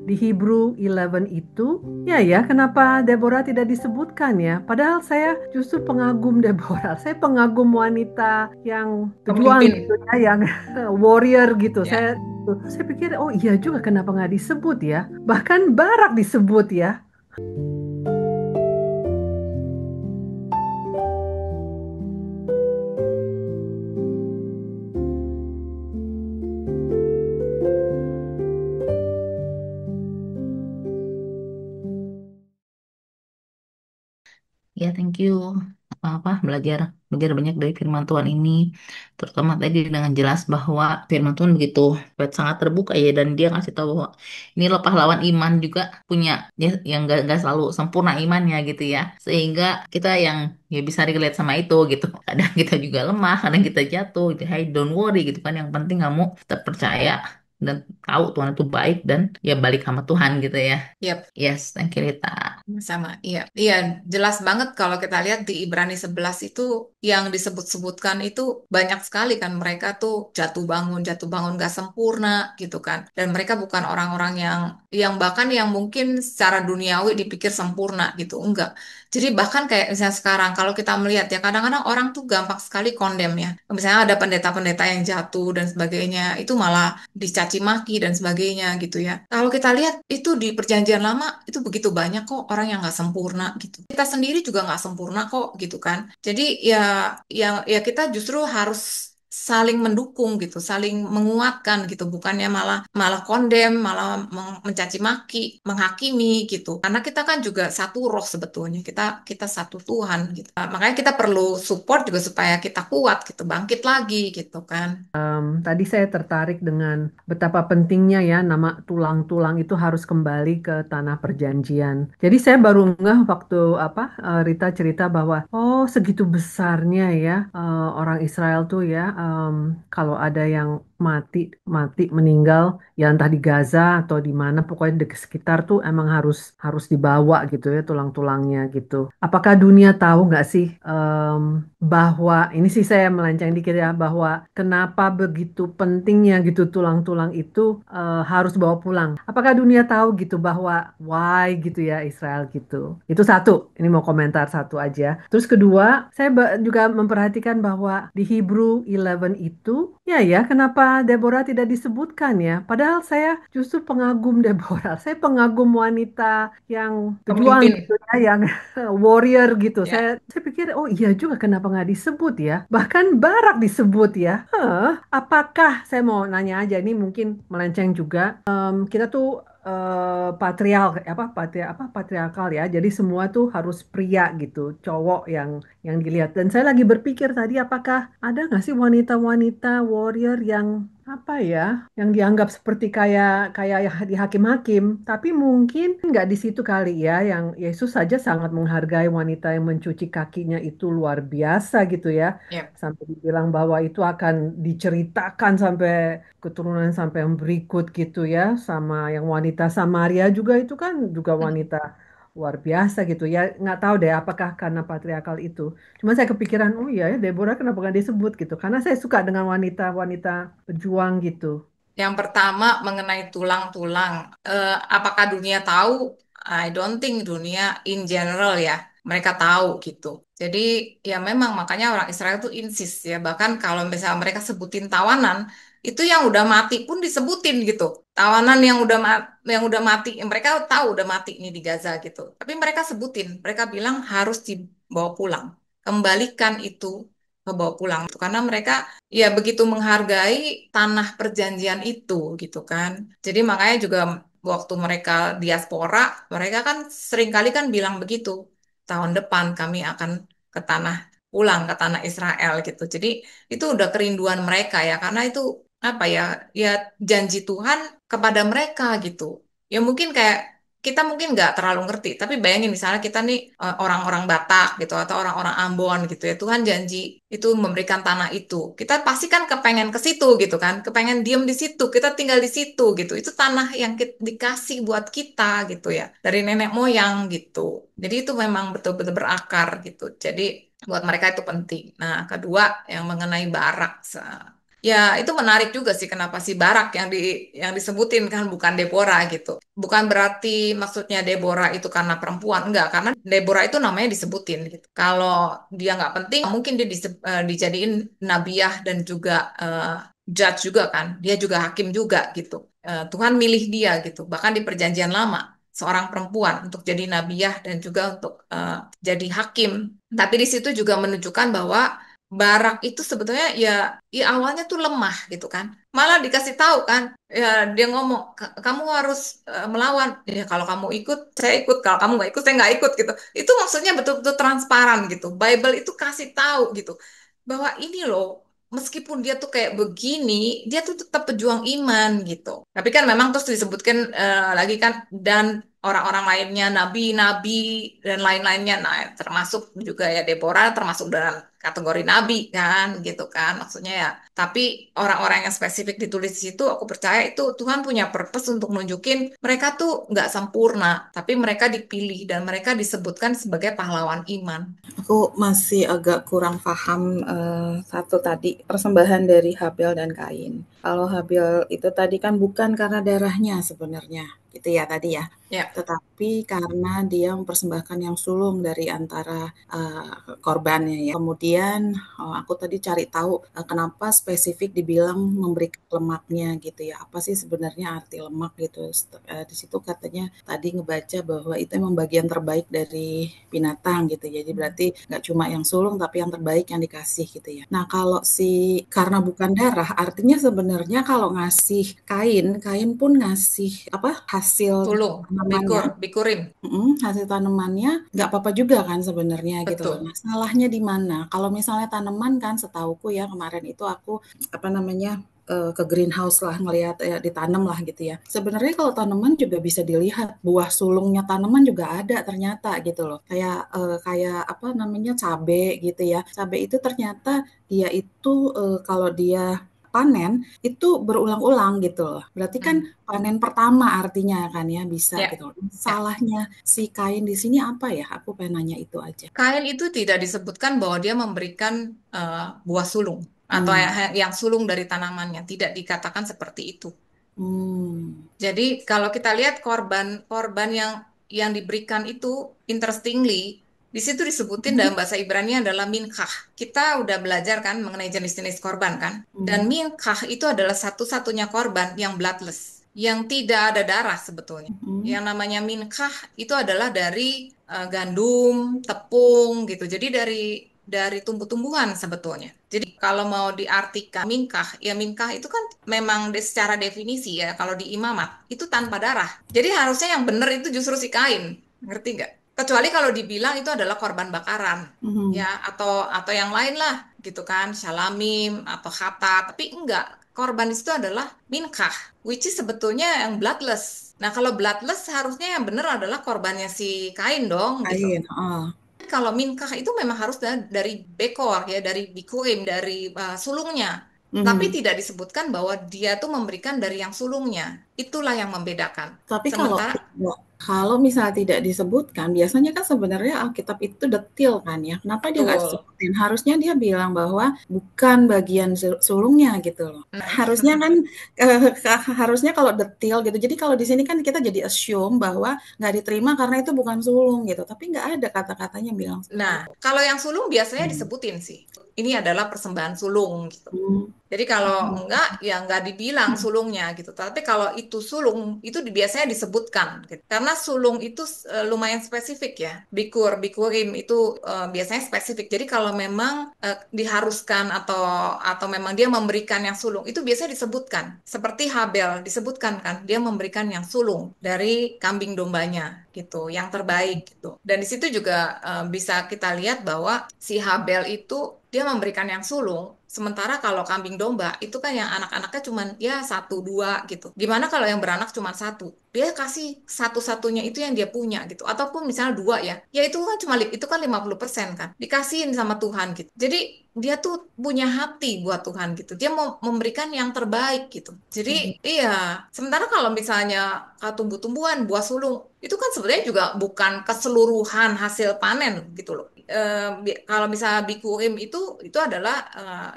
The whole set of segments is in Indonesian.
di Hebrew 11 itu, ya kenapa Deborah tidak disebutkan ya? Padahal saya justru pengagum Deborah. Saya pengagum wanita yang pejuang Pemimpin. gitu ya, yang warrior gitu. Ya. Saya pikir, oh iya juga kenapa nggak disebut ya? Bahkan Barak disebut ya. Ya, thank you. Apa belajar belajar banyak dari firman Tuhan ini, terutama tadi dengan jelas bahwa firman Tuhan begitu sangat terbuka ya, dan dia ngasih tahu bahwa ini loh pahlawan iman juga punya ya, yang gak selalu sempurna imannya gitu ya, sehingga kita yang ya bisa relate sama itu gitu. Kadang kita juga lemah, kadang kita jatuh gitu. Hey, don't worry gitu kan. Yang penting kamu tetap percaya dan tahu Tuhan itu baik, dan ya balik sama Tuhan gitu ya. Yap, Yes, thank you Rita. sama. Iya, iya, jelas banget kalau kita lihat di Ibrani 11 itu yang disebut-sebutkan itu banyak sekali kan, mereka tuh jatuh bangun gak sempurna gitu kan. Dan mereka bukan orang-orang yang bahkan yang mungkin secara duniawi dipikir sempurna gitu. Enggak. Jadi bahkan kayak misalnya sekarang kalau kita melihat ya, kadang-kadang orang tuh gampang sekali kondem ya. Misalnya ada pendeta-pendeta yang jatuh dan sebagainya, itu malah dicaci maki dan sebagainya gitu ya. Kalau kita lihat itu di perjanjian lama itu begitu banyak kok orang yang nggak sempurna gitu. Kita sendiri juga nggak sempurna kok gitu kan. Jadi ya kita justru harus saling mendukung gitu, saling menguatkan gitu, bukannya malah malah kondem, malah mencaci maki, menghakimi gitu. Karena kita kan juga satu roh sebetulnya. Kita satu Tuhan gitu. Makanya kita perlu support juga supaya kita kuat gitu, bangkit lagi gitu kan. Tadi saya tertarik dengan betapa pentingnya ya nama tulang-tulang itu harus kembali ke tanah perjanjian. Jadi saya baru ngeh waktu Rita cerita bahwa oh segitu besarnya ya orang Israel tuh ya, kalau ada yang mati mati meninggal ya entah di Gaza atau di mana pokoknya di sekitar tuh emang harus harus dibawa gitu ya tulang-tulangnya gitu. Apakah dunia tahu nggak sih bahwa ini sih saya melenceng dikit ya bahwa kenapa begitu pentingnya gitu tulang-tulang itu harus bawa pulang. Apakah dunia tahu gitu bahwa why gitu ya Israel gitu. Itu satu. Ini mau komentar satu aja. Terus kedua, saya juga memperhatikan bahwa di Hebrew 11 itu ya kenapa Deborah tidak disebutkan ya? Padahal saya justru pengagum Deborah. Saya pengagum wanita yang pejuang Pemimpin. gitu ya, yang warrior gitu. Ya. Saya pikir, oh iya juga kenapa nggak disebut ya? Bahkan Barak disebut ya. Apakah saya mau nanya aja ini mungkin melenceng juga. Kita tuh patriarkal ya. Jadi semua tuh harus pria gitu, cowok yang dilihat. Dan saya lagi berpikir tadi apakah ada nggak sih wanita-wanita warrior yang apa ya, yang dianggap seperti kayak kayak di hakim-hakim, tapi mungkin nggak di situ kali ya, yang Yesus saja sangat menghargai wanita yang mencuci kakinya itu luar biasa gitu ya, Ya. sampai dibilang bahwa itu akan diceritakan sampai keturunan sampai yang berikut gitu ya, sama yang wanita Samaria juga itu kan juga wanita luar biasa gitu ya, nggak tahu deh apakah karena patriarkal itu. Cuma saya kepikiran, oh iya ya, Deborah kenapa nggak disebut gitu? Karena saya suka dengan wanita-wanita pejuang gitu. Yang pertama mengenai tulang-tulang, apakah dunia tahu? I don't think dunia in general ya, mereka tahu gitu. Jadi ya memang makanya orang Israel tuh insist ya, bahkan kalau misalnya mereka sebutin tawanan, itu yang udah mati pun disebutin gitu. Tawanan yang udah mati, mereka tahu udah mati nih di Gaza gitu. Tapi mereka sebutin, mereka bilang harus dibawa pulang, kembalikan itu ke bawa pulang. Karena mereka ya begitu menghargai tanah perjanjian itu gitu kan. Jadi makanya juga waktu mereka diaspora, mereka kan seringkali kan bilang begitu. Tahun depan kami akan ke tanah pulang ke tanah Israel gitu. Jadi itu udah kerinduan mereka ya karena itu apa ya ya janji Tuhan kepada mereka gitu. Ya mungkin kayak kita mungkin nggak terlalu ngerti, tapi bayangin misalnya kita nih orang-orang Batak gitu atau orang-orang Ambon gitu ya, Tuhan janji itu memberikan tanah itu. Kita pasti kan kepengen ke situ gitu kan, kepengen diem di situ, kita tinggal di situ gitu. Itu tanah yang dikasih buat kita gitu ya, dari nenek moyang gitu. Jadi itu memang betul-betul berakar gitu. Jadi buat mereka itu penting. Nah, kedua yang mengenai barak. Ya, itu menarik juga sih kenapa si Barak yang disebutin kan bukan Deborah gitu. Bukan berarti maksudnya Deborah itu karena perempuan, enggak, karena Deborah itu namanya disebutin gitu. Kalau dia nggak penting, mungkin dia dijadiin nabiah dan juga judge juga kan. Dia juga hakim juga gitu. Tuhan milih dia gitu. Bahkan di Perjanjian Lama, seorang perempuan untuk jadi nabiah dan juga untuk jadi hakim. Tapi di situ juga menunjukkan bahwa Barak itu sebetulnya ya awalnya tuh lemah gitu kan. Malah dikasih tahu kan, ya dia ngomong, Kamu harus melawan. Ya kalau kamu ikut, saya ikut. Kalau kamu nggak ikut, saya nggak ikut gitu." Itu maksudnya betul-betul transparan gitu. Bible itu kasih tahu gitu bahwa ini loh, meskipun dia tuh kayak begini, dia tuh tetap pejuang iman gitu. Tapi kan memang terus disebutkan lagi kan, dan orang-orang lainnya, nabi-nabi dan lain-lainnya, nah termasuk juga ya Deborah termasuk dalam kategori nabi kan, gitu kan maksudnya ya. Tapi orang-orang yang spesifik ditulis di situ, aku percaya itu Tuhan punya purpose untuk nunjukin mereka tuh nggak sempurna, tapi mereka dipilih dan mereka disebutkan sebagai pahlawan iman. Aku masih agak kurang paham satu tadi, persembahan dari Habel dan Kain. Kalau Habel itu tadi kan bukan karena darahnya sebenarnya, gitu ya tadi ya. Ya, Tetapi karena dia mempersembahkan yang sulung dari antara korbannya ya. Kemudian aku tadi cari tahu kenapa spesifik dibilang memberikan lemaknya gitu ya. Apa sih sebenarnya arti lemak gitu? Di situ katanya tadi ngebaca bahwa itu emang bagian terbaik dari binatang gitu. Jadi berarti nggak cuma yang sulung tapi yang terbaik yang dikasih gitu ya. Nah kalau si karena bukan darah artinya sebenarnya kalau ngasih kain, kain pun ngasih apa hasil sulung, tanamannya. bikurim, Hasil tanamannya nggak apa-apa juga kan sebenarnya gitu loh. betul. Nah, salahnya di mana? Kalau misalnya tanaman kan setauku ya kemarin itu aku apa namanya ke greenhouse lah ngelihat ya ditanam lah gitu ya. Sebenarnya kalau tanaman juga bisa dilihat buah sulungnya tanaman juga ada ternyata gitu loh. Kayak apa namanya cabe gitu ya. Cabe itu ternyata dia itu kalau dia panen itu berulang-ulang gitu loh. Berarti kan Hmm. panen pertama artinya kan ya bisa Ya, gitu. ya. Salahnya si kain di sini apa ya? Aku pengen nanya itu aja. Kain itu tidak disebutkan bahwa dia memberikan buah sulung atau Hmm. yang sulung dari tanamannya. Tidak dikatakan seperti itu. Hmm. Jadi kalau kita lihat korban yang diberikan itu, interestingly, di situ disebutin dalam bahasa Ibrani adalah minkah. Kita udah belajar kan mengenai jenis-jenis korban kan. Dan Hmm. minkah itu adalah satu-satunya korban yang bloodless, yang tidak ada darah sebetulnya. Hmm. Yang namanya minkah itu adalah dari gandum, tepung gitu. Jadi dari tumbuh-tumbuhan sebetulnya. Jadi kalau mau diartikan minkah, ya minkah itu kan memang secara definisi ya kalau di imamat itu tanpa darah. Jadi harusnya yang benar itu justru si Kain, ngerti nggak? Kecuali kalau dibilang itu adalah korban bakaran, Hmm. ya atau yang lain lah gitu kan, syalamim atau khata. Tapi enggak, korban itu adalah minkah, which is sebetulnya yang bloodless. Nah kalau bloodless harusnya yang benar adalah korbannya si Kain dong gitu. Kain. Oh. Kalau minkah itu memang harus dari bekor ya, dari bikurim, dari sulungnya. Tapi Hmm. tidak disebutkan bahwa dia tuh memberikan dari yang sulungnya. Itulah yang membedakan. Tapi Sementara kalau misalnya tidak disebutkan, biasanya kan sebenarnya Alkitab itu detil kan ya. Kenapa dia nggak betul. disebutin? Harusnya dia bilang bahwa bukan bagian sulungnya gitu loh. Nah, Harusnya kan harusnya kalau detil gitu. Jadi kalau di sini kan kita jadi assume bahwa nggak diterima karena itu bukan sulung gitu. Tapi nggak ada kata-katanya bilang nah, seperti itu. kalau yang sulung biasanya Hmm. disebutin sih. Ini adalah persembahan sulung gitu. Hmm. Jadi kalau enggak, ya enggak dibilang sulungnya gitu. Tapi kalau itu sulung, itu biasanya disebutkan gitu. Karena sulung itu lumayan spesifik ya. Bikurim itu biasanya spesifik. Jadi kalau memang diharuskan atau memang dia memberikan yang sulung, itu biasanya disebutkan. Seperti Habel disebutkan kan, dia memberikan yang sulung dari kambing dombanya gitu, yang terbaik gitu. Dan di situ juga bisa kita lihat bahwa si Habel itu dia memberikan yang sulung, sementara kalau kambing domba itu kan yang anak-anaknya cuma ya satu dua gitu. Gimana kalau yang beranak cuma satu? Dia kasih satu-satunya itu yang dia punya gitu. Ataupun misalnya dua ya, ya itu kan cuma itu kan 50% kan. Dikasihin sama Tuhan gitu. Jadi dia tuh punya hati buat Tuhan gitu. Dia mau memberikan yang terbaik gitu. Jadi iya, sementara kalau misalnya tumbuh-tumbuhan, buah sulung, itu kan sebenarnya juga bukan keseluruhan hasil panen gitu loh. kalau misalnya bikurim itu adalah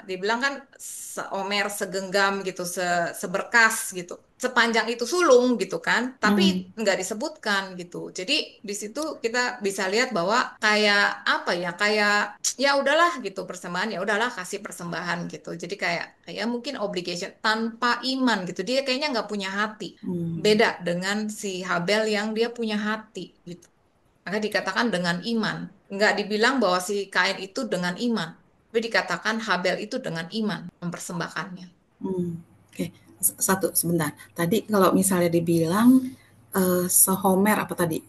dibilang kan seomer segenggam gitu, seberkas gitu, sepanjang itu sulung gitu kan, tapi Hmm. nggak disebutkan gitu. Jadi di situ kita bisa lihat bahwa kayak apa ya, kayak ya udahlah gitu, persembahan ya udahlah, kasih persembahan gitu. Jadi kayak mungkin obligation tanpa iman gitu. Dia kayaknya nggak punya hati. Hmm. Beda dengan si Habel yang dia punya hati gitu. Maka dikatakan dengan iman. Nggak dibilang bahwa si Kain itu dengan iman. Tapi dikatakan Habel itu dengan iman mempersembahkannya. Hmm. Oke, satu sebentar. Tadi kalau misalnya dibilang sehomer apa tadi?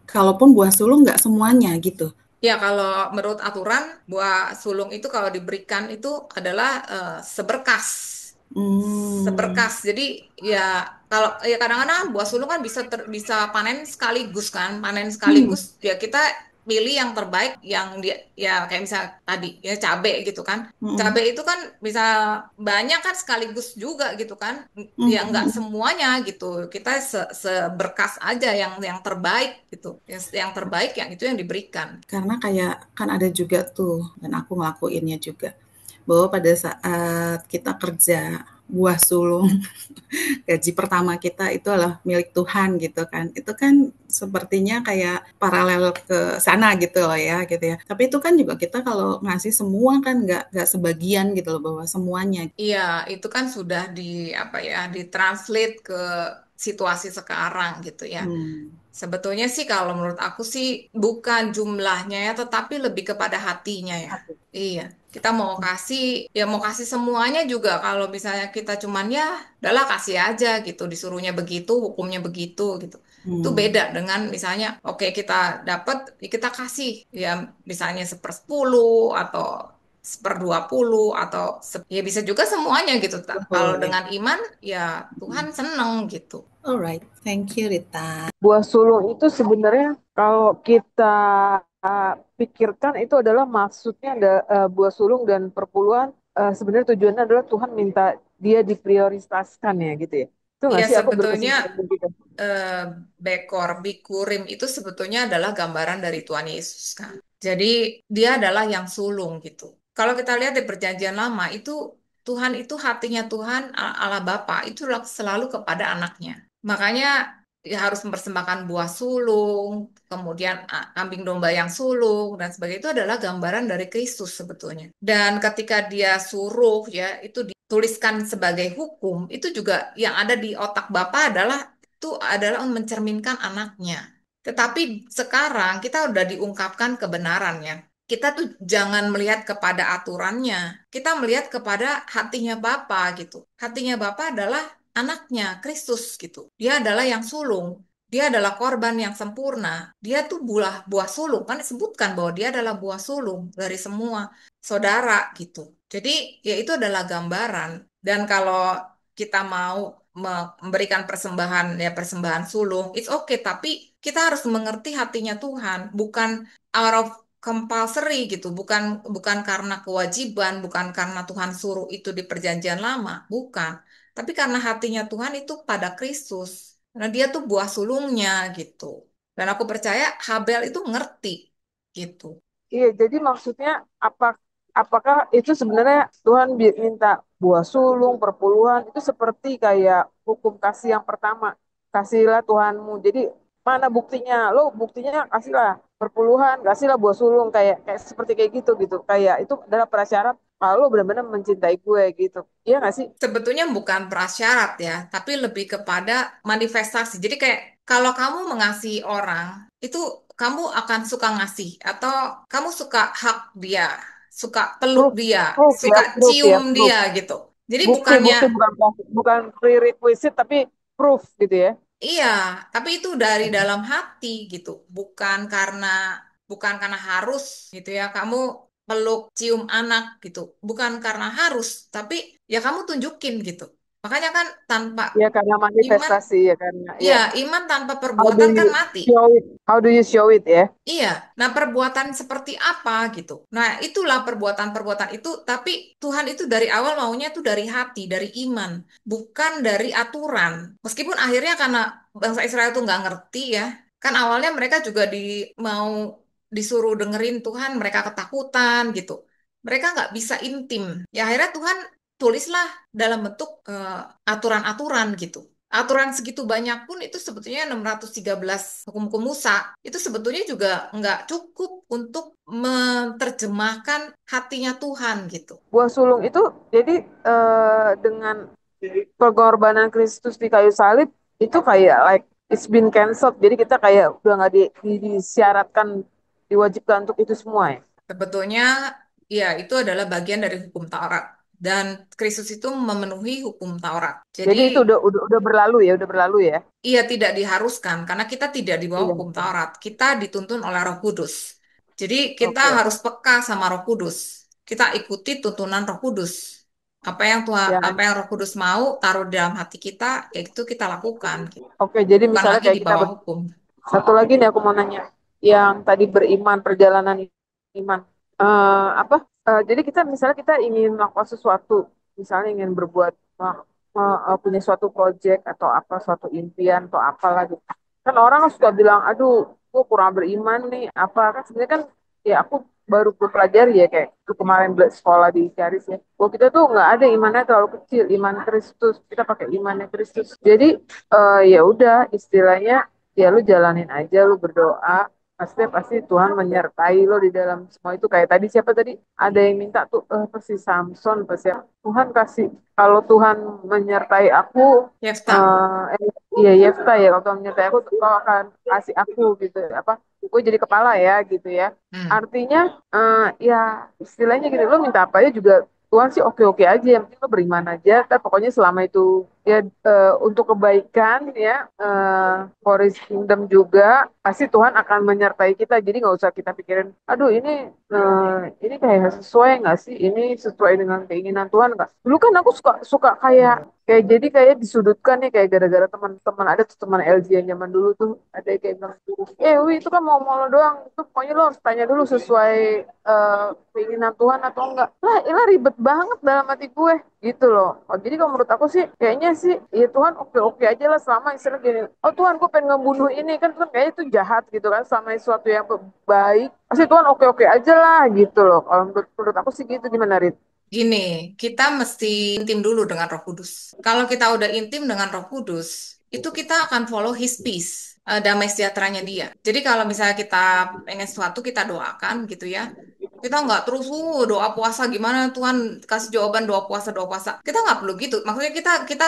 Kalaupun buah sulung nggak semuanya gitu. Ya, kalau menurut aturan, buah sulung itu kalau diberikan itu adalah seberkas. Hmm. Seberkas. Jadi ya kalau ya kadang-kadang buah sulung kan bisa panen sekaligus kan, panen Hmm. sekaligus. Ya kita pilih yang terbaik yang dia ya kayak misal tadi ya cabe gitu kan. Hmm. Cabe itu kan bisa banyak kan sekaligus juga gitu kan. Hmm. Ya nggak Hmm. semuanya gitu. Kita seberkas aja yang terbaik gitu. Yang terbaik yang itu yang diberikan. Karena kayak kan ada juga tuh, dan aku ngelakuinnya juga, bahwa pada saat kita kerja buah sulung gaji pertama kita itu adalah milik Tuhan gitu kan. Itu kan sepertinya kayak paralel ke sana gitu loh ya gitu ya. Tapi itu kan juga kita kalau ngasih semua kan nggak sebagian gitu loh, bahwa semuanya. Iya, itu kan sudah apa ya, ditranslate ke situasi sekarang gitu ya. Hmm. Sebetulnya sih kalau menurut aku sih bukan jumlahnya ya, tetapi lebih kepada hatinya ya. Iya, kita mau kasih, ya mau kasih semuanya juga. Kalau misalnya kita cuman ya, udahlah kasih aja gitu, disuruhnya begitu, hukumnya begitu gitu. Itu Hmm. beda dengan misalnya, oke kita dapat, ya kita kasih, ya misalnya 1/10 atau 1/20 atau ya bisa juga semuanya gitu. Kalau Boleh. dengan iman, ya Tuhan seneng gitu. Alright, thank you Rita. Buah sulung itu sebenarnya kalau kita pikirkan itu adalah maksudnya ada buah sulung dan perpuluhan, sebenarnya tujuannya adalah Tuhan minta dia diprioritaskan ya gitu ya. Itu nggak Iya sih, aku sebetulnya berkesimpulan begitu. eh, bikurim itu sebetulnya adalah gambaran dari Tuhan Yesus kan. Jadi dia adalah yang sulung gitu. Kalau kita lihat di Perjanjian Lama itu Tuhan itu hatinya Tuhan Allah Bapa itu selalu kepada anaknya. Makanya dia harus mempersembahkan buah sulung, kemudian kambing domba yang sulung dan sebagainya itu adalah gambaran dari Kristus sebetulnya. Dan ketika dia suruh ya itu dituliskan sebagai hukum, itu juga yang ada di otak Bapa adalah mencerminkan anaknya. Tetapi sekarang kita udah diungkapkan kebenarannya. Kita tuh jangan melihat kepada aturannya. Kita melihat kepada hatinya Bapa gitu. Hatinya Bapa adalah anaknya, Kristus gitu. Dia adalah yang sulung. Dia adalah korban yang sempurna. Dia tuh buah sulung. Kan disebutkan bahwa dia adalah buah sulung dari semua saudara gitu. Jadi ya itu adalah gambaran. Dan kalau kita mau memberikan persembahan ya persembahan sulung, it's okay. Tapi kita harus mengerti hatinya Tuhan, bukan out of compulsory gitu, bukan bukan karena kewajiban, bukan karena Tuhan suruh itu di Perjanjian Lama, bukan. Tapi karena hatinya Tuhan itu pada Kristus, karena dia tuh buah sulungnya gitu. Dan aku percaya Habel itu ngerti gitu. Iya, jadi maksudnya apa, apakah itu sebenarnya Tuhan minta buah sulung, perpuluhan, itu seperti kayak hukum kasih yang pertama, kasihlah Tuhanmu. Jadi mana buktinya? Lo buktinya kasihlah perpuluhan, kasihlah buah sulung, kayak kayak seperti kayak gitu gitu. Kayak itu adalah prasyarat kalau lo benar-benar mencintai gue gitu. Iya nggak sih? Sebetulnya bukan prasyarat ya, tapi lebih kepada manifestasi. Jadi kayak kalau kamu mengasihi orang, itu kamu akan suka ngasih atau kamu suka hak dia, suka peluk Proof, dia, proof ya, suka proof cium ya, proof. dia gitu. Jadi Bukti, bukannya bukti bukan prerequisite tapi proof gitu ya. iya, tapi itu dari dalam hati gitu, bukan karena harus gitu ya. Kamu peluk cium anak gitu, bukan karena harus, tapi ya kamu tunjukin gitu. Makanya kan tanpa Ya karena iman, manifestasi ya karena ya ya. iman tanpa How do perbuatan kan you mati. show it? How do you show it ya? Iya, nah perbuatan seperti apa gitu. Nah itulah perbuatan-perbuatan itu, tapi Tuhan itu dari awal maunya itu dari hati, dari iman, bukan dari aturan. Meskipun akhirnya karena bangsa Israel itu nggak ngerti ya, kan awalnya mereka juga mau disuruh dengerin Tuhan, mereka ketakutan gitu. Mereka nggak bisa intim. Ya akhirnya Tuhan tulislah dalam bentuk aturan-aturan gitu. Aturan segitu banyak pun itu sebetulnya 613 hukum-hukum Musa itu sebetulnya juga nggak cukup untuk menerjemahkan hatinya Tuhan gitu. Buah sulung itu jadi dengan pengorbanan Kristus di kayu salib itu kayak like it's been cancelled. Jadi kita kayak udah nggak disyaratkan diwajibkan untuk itu semua ya. Sebetulnya ya itu adalah bagian dari hukum Taurat dan Kristus itu memenuhi hukum Taurat. Jadi Jadi itu udah berlalu ya, udah berlalu ya. iya tidak diharuskan karena kita tidak di bawah Iya. hukum Taurat. Kita dituntun oleh Roh Kudus. Jadi kita Oke. harus peka sama Roh Kudus. Kita ikuti tuntunan Roh Kudus. Ya. Apa yang Roh Kudus mau taruh dalam hati kita, ya itu kita lakukan. Oke, jadi Bukan misalnya lagi kayak di kita bawah hukum. satu lagi nih aku mau nanya, yang tadi beriman perjalanan iman. Apa? Jadi kita misalnya kita ingin melakukan sesuatu, misalnya ingin berbuat punya suatu project atau apa suatu impian atau apalah gitu. Kan orang suka bilang, aduh, gue kurang beriman nih, apa kan sebenarnya kan ya aku baru pelajari ya kayak itu kemarin sekolah di Charis ya. Bahwa kita tuh nggak ada imannya terlalu kecil, iman Kristus. Kita pakai imannya Kristus. Jadi ya udah istilahnya ya lu jalanin aja, lu berdoa, pasti pasti Tuhan menyertai lo di dalam semua itu. Kayak tadi siapa tadi ada yang minta tuh pasti Samson pasti Tuhan kasih, kalau Tuhan menyertai aku Yefta. iya Yefta ya, kalau Tuhan menyertai aku kau akan kasih aku gitu apa, gue jadi kepala ya gitu ya. Artinya ya istilahnya gitu, lo minta apa ya juga Tuhan sih oke-oke aja, yang penting lo beriman aja. Tapi pokoknya selama itu ya untuk kebaikan ya, for His kingdom juga, pasti Tuhan akan menyertai kita. Jadi nggak usah kita pikirin, aduh ini kayak sesuai nggak sih? Ini sesuai dengan keinginan Tuhan nggak? Dulu kan aku suka suka kayak kayak jadi kayak disudutkan nih, kayak gara-gara teman-teman ada tuh teman LG yang zaman dulu tuh ada yang kayak bilang, Wi itu kan mau lo doang, itu pokoknya lo harus tanya dulu sesuai keinginan Tuhan atau enggak. Lah, ini ribet banget dalam hati gue gitu loh. Oh, jadi kalau menurut aku sih kayaknya sih ya Tuhan oke-oke aja lah selama istilah gini. Oh Tuhan, gue pengen ngebunuh ini kan, Tuhan kayaknya itu jahat gitu kan, selama sesuatu yang baik pasti Tuhan oke-oke aja lah gitu loh. Kalau menurut aku sih gitu. Gimana Rit? Gini, kita mesti intim dulu dengan Roh Kudus. Kalau kita udah intim dengan Roh Kudus, itu kita akan follow His peace, damai sejahteranya Dia. Jadi kalau misalnya kita pengen sesuatu, kita doakan gitu ya. Kita nggak terus doa puasa gimana Tuhan kasih jawaban doa puasa doa puasa. Kita nggak perlu gitu. Maksudnya kita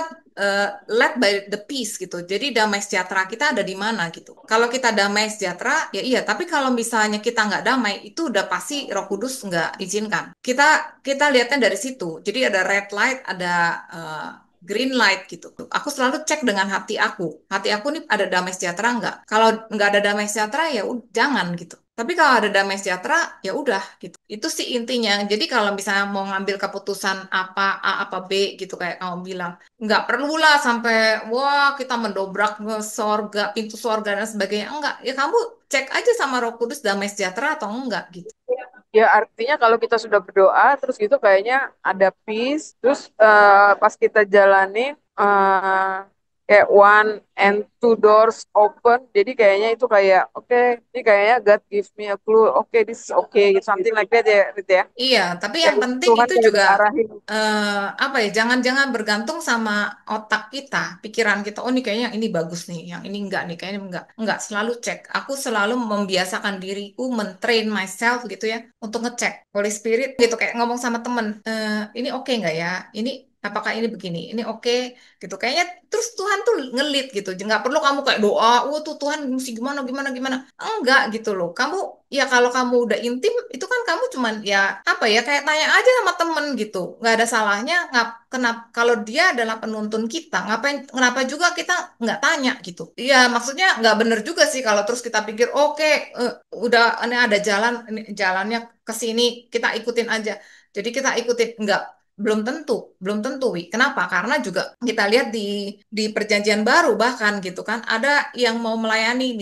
led by the peace gitu. Jadi damai sejahtera kita ada di mana gitu. Kalau kita damai sejahtera ya iya. Tapi kalau misalnya kita nggak damai itu udah pasti Roh Kudus nggak izinkan. Kita lihatnya dari situ. Jadi ada red light, ada green light gitu. Aku selalu cek dengan hati aku. Hati aku nih ada damai sejahtera nggak? Kalau nggak ada damai sejahtera ya jangan gitu. Tapi kalau ada damai sejahtera, ya udah gitu. Itu sih intinya. Jadi kalau misalnya mau ngambil keputusan apa A apa B gitu kayak kamu bilang, nggak perlulah sampai wah kita mendobrak sorga, pintu sorga dan sebagainya. Enggak. Ya kamu cek aja sama Roh Kudus damai sejahtera atau enggak gitu. Ya artinya kalau kita sudah berdoa terus gitu kayaknya ada peace, terus pas kita jalanin kayak one and two doors open, jadi kayaknya itu kayak oke, ini kayaknya God give me a clue, oke this is okay gitu, something like that ya gitu ya. Iya, tapi Kayak yang penting Tuhan itu kayak juga udah arahin. apa ya? Jangan-jangan bergantung sama otak kita, pikiran kita. Oh, ini kayaknya yang ini bagus nih, yang ini enggak nih, kayaknya enggak. Enggak, selalu cek. Aku selalu membiasakan diriku mentrain myself gitu ya untuk ngecek Holy Spirit gitu kayak ngomong sama temen, ini oke nggak ya? Ini apakah ini begini? Ini oke gitu. Kayaknya terus Tuhan tuh ngelit gitu. Nggak perlu kamu kayak doa, tuh Tuhan mesti gimana gimana gimana. Enggak gitu loh. Kamu ya kalau kamu udah intim itu kan kamu cuman ya apa ya kayak tanya aja sama temen gitu. Nggak ada salahnya. Kenapa kalau dia adalah penuntun kita, ngapain kenapa juga kita nggak tanya gitu. Iya maksudnya nggak bener juga sih kalau terus kita pikir oke, udah ini ada jalan ini jalannya ke sini kita ikutin aja. Jadi kita ikutin nggak belum tentu, Wi. Kenapa? Karena juga kita lihat di perjanjian baru bahkan gitu kan ada yang mau melayani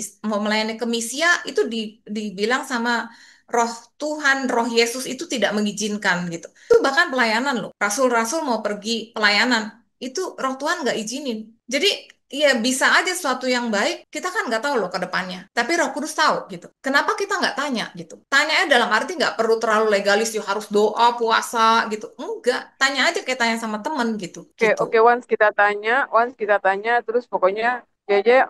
ke misia itu dibilang sama Roh Tuhan, Roh Yesus itu tidak mengizinkan gitu. Itu bahkan pelayanan loh. Rasul-rasul mau pergi pelayanan itu Roh Tuhan nggak izinin. Jadi Iya, bisa aja sesuatu yang baik, kita kan nggak tahu loh ke depannya. Tapi Roh Kudus tahu gitu. Kenapa kita nggak tanya gitu? Tanyanya dalam arti nggak perlu terlalu legalis, ya harus doa, puasa gitu. Enggak, tanya aja kayak tanya sama temen gitu. Oke, Gitu. oke, once kita tanya, terus pokoknya kayaknya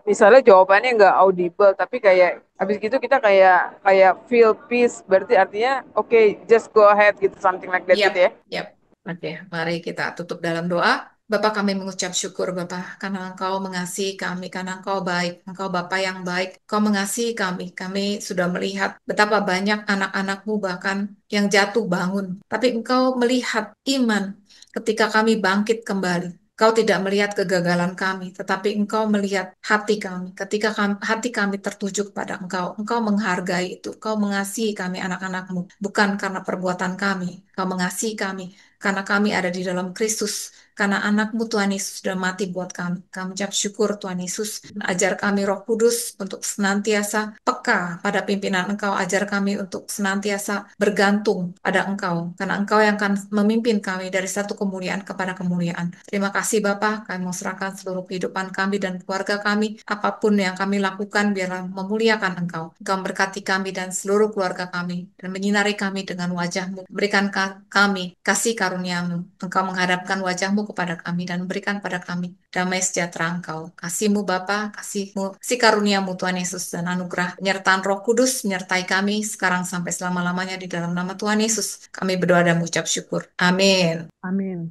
misalnya jawabannya nggak audible, tapi kayak habis gitu kita kayak kayak feel peace, berarti artinya oke, just go ahead gitu, something like that Yap, gitu ya. yap. Oke, mari kita tutup dalam doa. Bapak kami mengucap syukur Bapak karena Engkau mengasihi kami, karena Engkau baik, Engkau Bapa yang baik, Engkau mengasihi kami. Kami sudah melihat betapa banyak anak-anakmu bahkan yang jatuh bangun. Tapi Engkau melihat iman ketika kami bangkit kembali. Engkau tidak melihat kegagalan kami, tetapi Engkau melihat hati kami. Ketika hati kami tertuju kepada Engkau, Engkau menghargai itu. Engkau mengasihi kami anak-anakmu, bukan karena perbuatan kami. Engkau mengasihi kami karena kami ada di dalam Kristus. Karena anakmu Tuhan Yesus sudah mati buat kami. Kami ucap syukur Tuhan Yesus. Ajar kami Roh Kudus untuk senantiasa peka pada pimpinan Engkau. Ajar kami untuk senantiasa bergantung pada Engkau. Karena Engkau yang akan memimpin kami dari satu kemuliaan kepada kemuliaan. Terima kasih Bapa. Kami mau serahkan seluruh kehidupan kami dan keluarga kami. Apapun yang kami lakukan biarlah memuliakan Engkau. Engkau memberkati kami dan seluruh keluarga kami. Dan menyinari kami dengan wajah-Mu. Berikan kami kasih karunia-Mu. Engkau menghadapkan wajah-Mu kepada kami dan memberikan pada kami damai sejahtera Engkau. Kasih-Mu Bapa, kasih-Mu, si karunia-Mu Tuhan Yesus dan anugerah penyertaan Roh Kudus menyertai kami sekarang sampai selama-lamanya di dalam nama Tuhan Yesus. Kami berdoa dan mengucap syukur. Amin. Amin.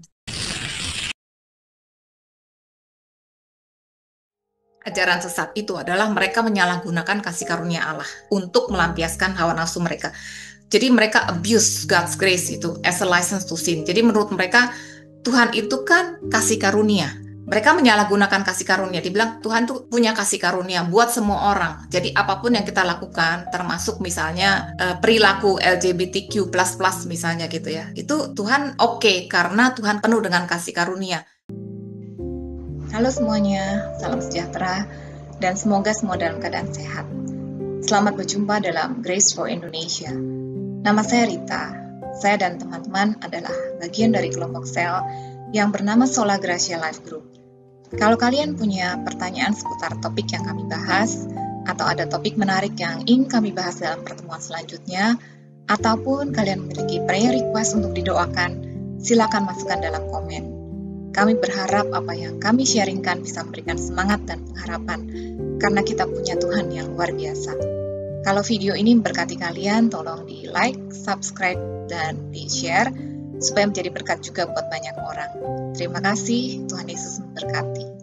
Ajaran sesat itu adalah mereka menyalahgunakan kasih karunia Allah untuk melampiaskan hawa nafsu mereka. Jadi mereka abuse God's grace itu as a license to sin. Jadi menurut mereka Tuhan itu kan kasih karunia. Mereka menyalahgunakan kasih karunia. Dibilang Tuhan tuh punya kasih karunia buat semua orang. Jadi apapun yang kita lakukan, termasuk misalnya perilaku LGBTQ++ misalnya gitu ya. Itu Tuhan oke, karena Tuhan penuh dengan kasih karunia. Halo semuanya, salam sejahtera, dan semoga semua dalam keadaan sehat. Selamat berjumpa dalam Grace for Indonesia. Nama saya Rita. Saya dan teman-teman adalah bagian dari kelompok sel yang bernama Sola Gracia Life Group. Kalau kalian punya pertanyaan seputar topik yang kami bahas, atau ada topik menarik yang ingin kami bahas dalam pertemuan selanjutnya, ataupun kalian memiliki prayer request untuk didoakan, silakan masukkan dalam komen. Kami berharap apa yang kami sharingkan bisa memberikan semangat dan pengharapan, karena kita punya Tuhan yang luar biasa. Kalau video ini memberkati kalian, tolong di like, subscribe, dan di share, supaya menjadi berkat juga buat banyak orang. Terima kasih, Tuhan Yesus memberkati.